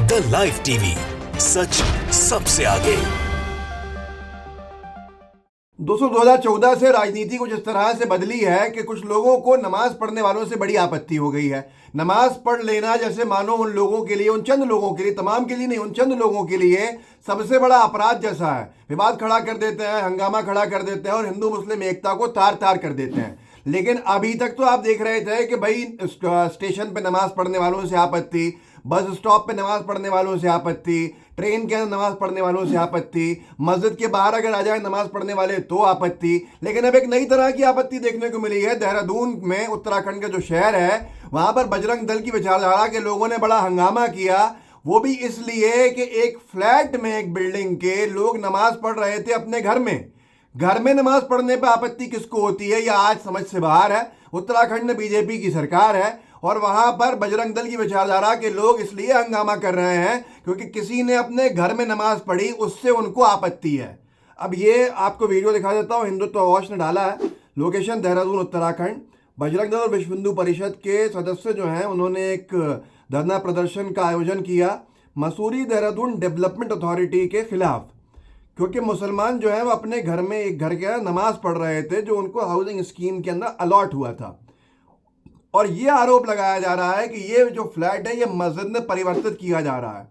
The live TV, सच सबसे आगे। दोस्तों 2014 से राजनीति कुछ इस तरह से बदली है कि कुछ लोगों को नमाज पढ़ने वालों से बड़ी आपत्ति हो गई है। नमाज पढ़ लेना जैसे मानो उन लोगों के लिए, उन चंद लोगों के लिए, तमाम के लिए नहीं, उन चंद लोगों के लिए सबसे बड़ा अपराध जैसा है। विवाद खड़ा कर देते हैं, हंगामा खड़ा कर देते हैं और हिंदू मुस्लिम एकता को तार तार कर देते हैं। लेकिन अभी तक तो आप देख रहे थे कि भाई स्टेशन पे नमाज पढ़ने वालों से आपत्ति, बस स्टॉप पे नमाज पढ़ने वालों से आपत्ति, ट्रेन के अंदर नमाज पढ़ने वालों से आपत्ति, मस्जिद के बाहर अगर आ जाए नमाज पढ़ने वाले तो आपत्ति। लेकिन अब एक नई तरह की आपत्ति देखने को मिली है। देहरादून में, उत्तराखंड का जो शहर है, वहां पर बजरंग दल की विचारधारा के लोगों ने बड़ा हंगामा किया। वो भी इसलिए कि एक फ्लैट में, एक बिल्डिंग के लोग नमाज पढ़ रहे थे अपने घर में। घर में नमाज पढ़ने पर आपत्ति किसको होती है, यह आज समझ से बाहर है। उत्तराखंड में बीजेपी की सरकार है और वहां पर बजरंग दल की विचारधारा के लोग इसलिए हंगामा कर रहे हैं क्योंकि किसी ने अपने घर में नमाज पढ़ी, उससे उनको आपत्ति है। अब ये आपको वीडियो दिखा देता हूं, हिंदुत्व वॉच ने डाला है। लोकेशन देहरादून, उत्तराखंड। बजरंग दल और विश्व हिंदू परिषद के सदस्य जो हैं उन्होंने एक धरना प्रदर्शन का आयोजन किया मसूरी देहरादून डेवलपमेंट अथॉरिटी के खिलाफ, क्योंकि मुसलमान जो है वो अपने घर में एक घर के नमाज पढ़ रहे थे जो उनको हाउसिंग स्कीम के अंदर अलॉट हुआ था। और ये आरोप लगाया जा रहा है कि ये जो फ्लैट है ये मस्जिद में परिवर्तित किया जा रहा है।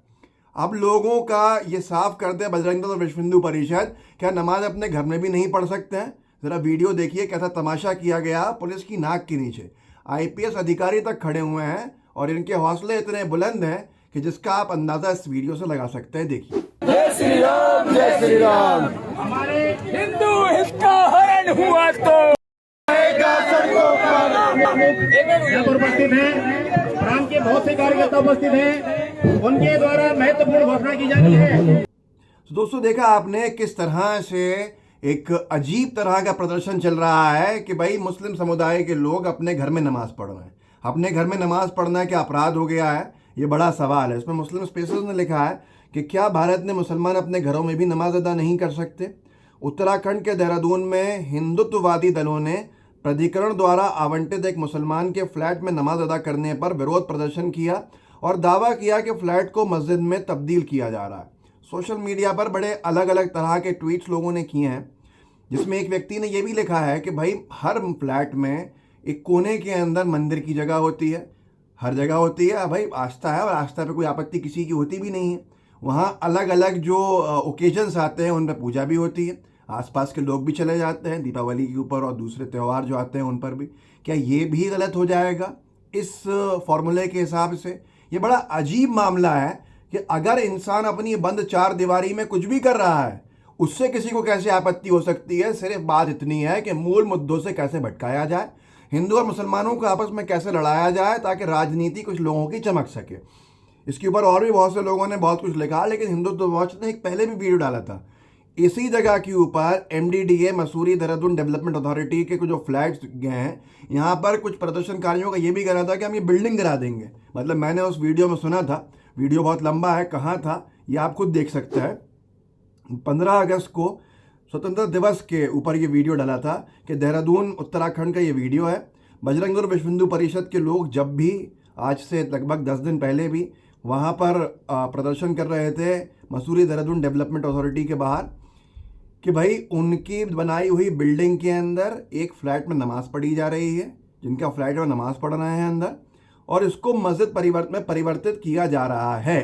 अब लोगों का ये साफ कर दे बजरंग दल और विश्व हिंदू परिषद, क्या नमाज अपने घर में भी नहीं पढ़ सकते हैं? जरा वीडियो देखिए, कैसा तमाशा किया गया पुलिस की नाक के नीचे। आईपीएस अधिकारी तक खड़े हुए हैं और इनके हौसले इतने बुलंद हैं कि जिसका आप अंदाजा इस वीडियो से लगा सकते हैं। देखिए। जय श्री राम, जय श्री राम। हमारे हिंदू हित का हरण हुआ तो उपस्थित हैं, राम के बहुत से कार्यकर्ता उपस्थित हैं, उनके द्वारा महत्वपूर्ण घोषणा की जानी है। दोस्तों देखा आपने किस तरह से एक अजीब तरह का प्रदर्शन चल रहा है कि भाई मुस्लिम समुदाय के लोग अपने घर में नमाज पढ़ रहे हैं। अपने घर में नमाज पढ़ना क्या अपराध हो गया है, ये बड़ा सवाल है। इसमें मुस्लिम स्पेसेस ने लिखा है कि क्या भारत में मुसलमान अपने घरों में भी नमाज अदा नहीं कर सकते? उत्तराखंड के देहरादून में हिंदुत्ववादी दलों ने प्राधिकरण द्वारा आवंटित एक मुसलमान के फ्लैट में नमाज अदा करने पर विरोध प्रदर्शन किया और दावा किया कि फ्लैट को मस्जिद में तब्दील किया जा रहा है। सोशल मीडिया पर बड़े अलग अलग तरह के ट्वीट्स लोगों ने किए हैं, जिसमें एक व्यक्ति ने यह भी लिखा है कि भाई हर फ्लैट में एक कोने के अंदर मंदिर की जगह होती है, हर जगह होती है। भाई आस्था है और आस्था पे कोई आपत्ति किसी की होती भी नहीं है। वहाँ अलग अलग जो ओकेजन्स आते हैं उन पर पूजा भी होती है, आसपास के लोग भी चले जाते हैं दीपावली के ऊपर और दूसरे त्यौहार जो आते हैं उन पर भी। क्या ये भी गलत हो जाएगा इस फॉर्मूले के हिसाब से? ये बड़ा अजीब मामला है कि अगर इंसान अपनी बंद चार दीवारी में कुछ भी कर रहा है उससे किसी को कैसे आपत्ति हो सकती है? सिर्फ बात इतनी है कि मूल मुद्दों से कैसे भटकाया जाए, हिंदू और मुसलमानों को आपस में कैसे लड़ाया जाए ताकि राजनीति कुछ लोगों की चमक सके। इसके ऊपर और भी बहुत से लोगों ने बहुत कुछ लिखा, लेकिन हिंदुत्व वॉच ने एक पहले भी वीडियो डाला था इसी जगह के ऊपर। MDDA Mussoorie Dehradun development authority के कुछ जो फ्लैट्स गए हैं, यहाँ पर कुछ प्रदर्शनकारियों का ये भी कहना था कि हम ये बिल्डिंग गिरा देंगे। मतलब मैंने उस वीडियो में सुना था, वीडियो बहुत लंबा है, कहाँ था ये आप खुद देख सकते हैं। 15 अगस्त को स्वतंत्रता दिवस के ऊपर ये वीडियो डाला था कि देहरादून उत्तराखंड का ये वीडियो है। बजरंग दल विश्व हिंदू परिषद के लोग जब भी, आज से लगभग 10 दिन पहले भी वहाँ पर प्रदर्शन कर रहे थे मसूरी देहरादून डेवलपमेंट अथॉरिटी के बाहर कि भाई उनकी बनाई हुई बिल्डिंग के अंदर एक फ्लैट में नमाज पढ़ी जा रही है, जिनका फ्लैट में नमाज पढ़ रहे हैं अंदर, और इसको मस्जिद में परिवर्तित किया जा रहा है।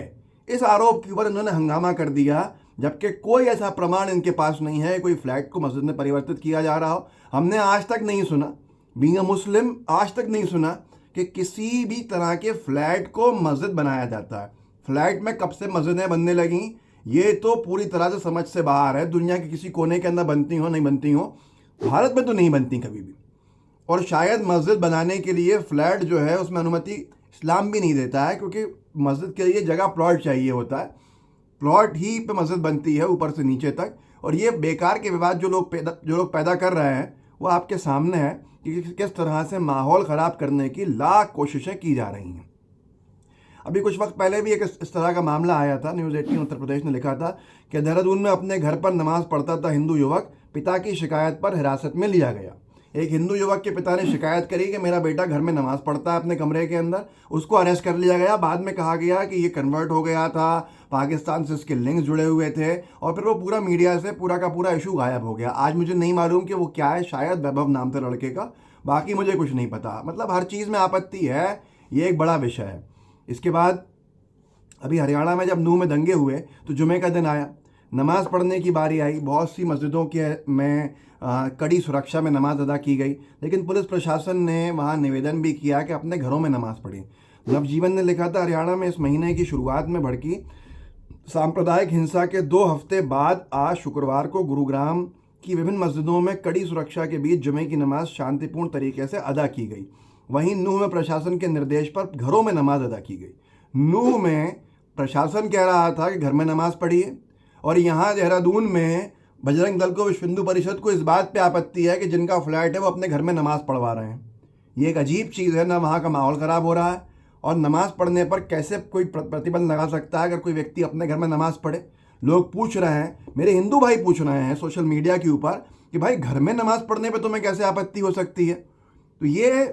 इस आरोप के ऊपर इन्होंने हंगामा कर दिया, जबकि कोई ऐसा प्रमाण इनके पास नहीं है कोई फ्लैट को मस्जिद में परिवर्तित किया जा रहा हो। हमने आज तक नहीं सुना, बीइंग अ मुस्लिम, आज तक नहीं सुना कि किसी भी तरह के फ्लैट को मस्जिद बनाया जाता है। फ्लैट में कब से मस्जिदें बनने लगी, ये तो पूरी तरह से समझ से बाहर है। दुनिया के किसी कोने के अंदर बनती हो, नहीं बनती हो, भारत में तो नहीं बनती कभी भी। और शायद मस्जिद बनाने के लिए फ्लैट जो है उसमें अनुमति इस्लाम भी नहीं देता है, क्योंकि मस्जिद के लिए जगह प्लॉट चाहिए होता है। प्लॉट ही पे मस्जिद बनती है ऊपर से नीचे तक। और ये बेकार के विवाद जो लोग पैदा कर रहे हैं वो आपके सामने है कि किस तरह से माहौल ख़राब करने की लाख कोशिशें की जा रही हैं। अभी कुछ वक्त पहले भी एक इस तरह का मामला आया था। न्यूज़ 18 उत्तर प्रदेश ने लिखा था कि देहरादून में अपने घर पर नमाज पढ़ता था हिंदू युवक, पिता की शिकायत पर हिरासत में लिया गया। एक हिंदू युवक के पिता ने शिकायत करी कि मेरा बेटा घर में नमाज पढ़ता है अपने कमरे के अंदर, उसको अरेस्ट कर लिया गया। बाद में कहा गया कि ये कन्वर्ट हो गया था, पाकिस्तान से इसके लिंक्स जुड़े हुए थे, और फिर वो पूरा मीडिया से पूरा का पूरा इशू गायब हो गया। आज मुझे नहीं मालूम कि वो क्या है, शायद वैभव नाम था लड़के का, बाकी मुझे कुछ नहीं पता। मतलब हर चीज़ में आपत्ति है, ये एक बड़ा विषय है। इसके बाद अभी हरियाणा में जब नूह में दंगे हुए तो जुमे का दिन आया, नमाज़ पढ़ने की बारी आई। बहुत सी मस्जिदों के में कड़ी सुरक्षा में नमाज अदा की गई, लेकिन पुलिस प्रशासन ने वहाँ निवेदन भी किया कि अपने घरों में नमाज पढ़ें। नवजीवन ने लिखा था, हरियाणा में इस महीने की शुरुआत में भड़की सांप्रदायिक हिंसा के 2 हफ्ते बाद आज शुक्रवार को गुरुग्राम की विभिन्न मस्जिदों में कड़ी सुरक्षा के बीच जुमे की नमाज शांतिपूर्ण तरीके से अदा की गई। वहीं नूह में प्रशासन के निर्देश पर घरों में नमाज अदा की गई। नूह में प्रशासन कह रहा था कि घर में नमाज पढ़िए, और यहाँ देहरादून में बजरंग दल को, विश्व हिंदू परिषद को इस बात पे आपत्ति है कि जिनका फ्लैट है वो अपने घर में नमाज पढ़वा रहे हैं। ये एक अजीब चीज़ है ना। वहाँ का माहौल ख़राब हो रहा है, और नमाज पढ़ने पर कैसे कोई प्रतिबंध लगा सकता है अगर कोई व्यक्ति अपने घर में नमाज पढ़े। लोग पूछ रहे हैं, मेरे हिंदू भाई पूछ रहे हैं सोशल मीडिया के ऊपर कि भाई घर में नमाज पढ़ने पर तुम्हें कैसे आपत्ति हो सकती है। तो ये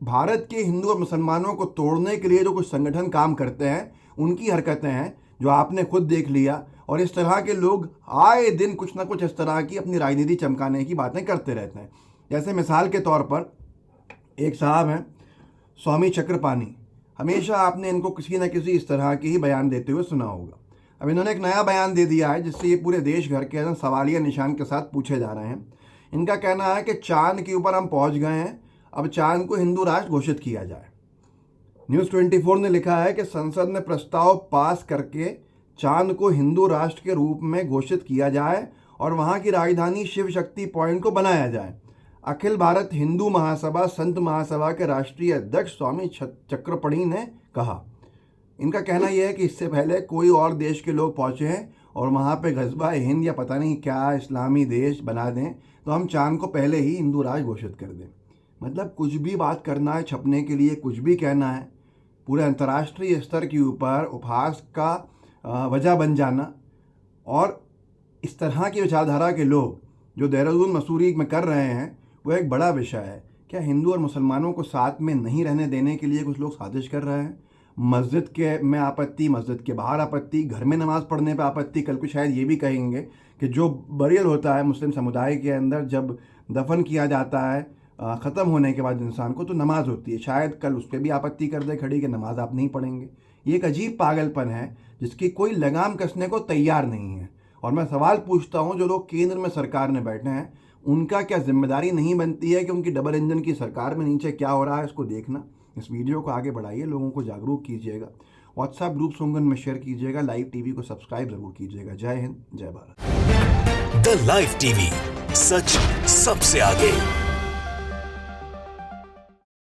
भारत के हिंदू और मुसलमानों को तोड़ने के लिए जो कुछ संगठन काम करते हैं, उनकी हरकतें हैं जो आपने खुद देख लिया। और इस तरह के लोग आए दिन कुछ ना कुछ इस तरह की अपनी राजनीति चमकाने की बातें करते रहते हैं। जैसे मिसाल के तौर पर एक साहब हैं स्वामी चक्रपाणी, हमेशा आपने इनको किसी न किसी इस तरह के ही बयान देते हुए सुना होगा। अब इन्होंने एक नया बयान दे दिया है जिससे ये पूरे देश भर के अंदर सवालिया निशान के साथ पूछे जा रहे हैं। इनका कहना है कि चांद के ऊपर हम पहुंच गए हैं, अब चांद को हिंदू राष्ट्र घोषित किया जाए। न्यूज़ 24 ने लिखा है कि संसद ने प्रस्ताव पास करके चांद को हिंदू राष्ट्र के रूप में घोषित किया जाए और वहाँ की राजधानी शिव शक्ति पॉइंट को बनाया जाए। अखिल भारत हिंदू महासभा संत महासभा के राष्ट्रीय अध्यक्ष स्वामी चक्रपाणी ने कहा। इनका कहना यह है कि इससे पहले कोई और देश के लोग पहुँचे हैं और वहाँ पे गज़बा हिंद या पता नहीं क्या इस्लामी देश बना दें तो हम चांद को पहले ही हिंदू राष्ट्र घोषित कर दें। मतलब कुछ भी बात करना है छपने के लिए, कुछ भी कहना है, पूरे अंतर्राष्ट्रीय स्तर के ऊपर उपहास का वजह बन जाना। और इस तरह की विचारधारा के लोग जो देहरादून मसूरी में कर रहे हैं वो एक बड़ा विषय है। क्या हिंदू और मुसलमानों को साथ में नहीं रहने देने के लिए कुछ लोग साजिश कर रहे हैं? मस्जिद के में आपत्ति, मस्जिद के बाहर आपत्ति, घर में नमाज पढ़ने पर आपत्ति। कल को शायद ये भी कहेंगे कि जो बरियल होता है मुस्लिम समुदाय के अंदर, जब दफन किया जाता है ख़त्म होने के बाद इंसान को, तो नमाज होती है। शायद कल उस पर भी आपत्ति कर दे खड़ी कि नमाज आप नहीं पढ़ेंगे। ये एक अजीब पागलपन है जिसकी कोई लगाम कसने को तैयार नहीं है। और मैं सवाल पूछता हूँ, जो लोग केंद्र में सरकार में बैठे हैं उनका क्या जिम्मेदारी नहीं बनती है कि उनकी डबल इंजन की सरकार में नीचे क्या हो रहा है इसको देखना। इस वीडियो को आगे बढ़ाइए, लोगों को जागरूक कीजिएगा, व्हाट्सएप ग्रुप सोंगन में शेयर कीजिएगा, लाइव टीवी को सब्सक्राइब जरूर कीजिएगा। जय हिंद, जय भारत। द लाइव टीवी, सच सबसे आगे।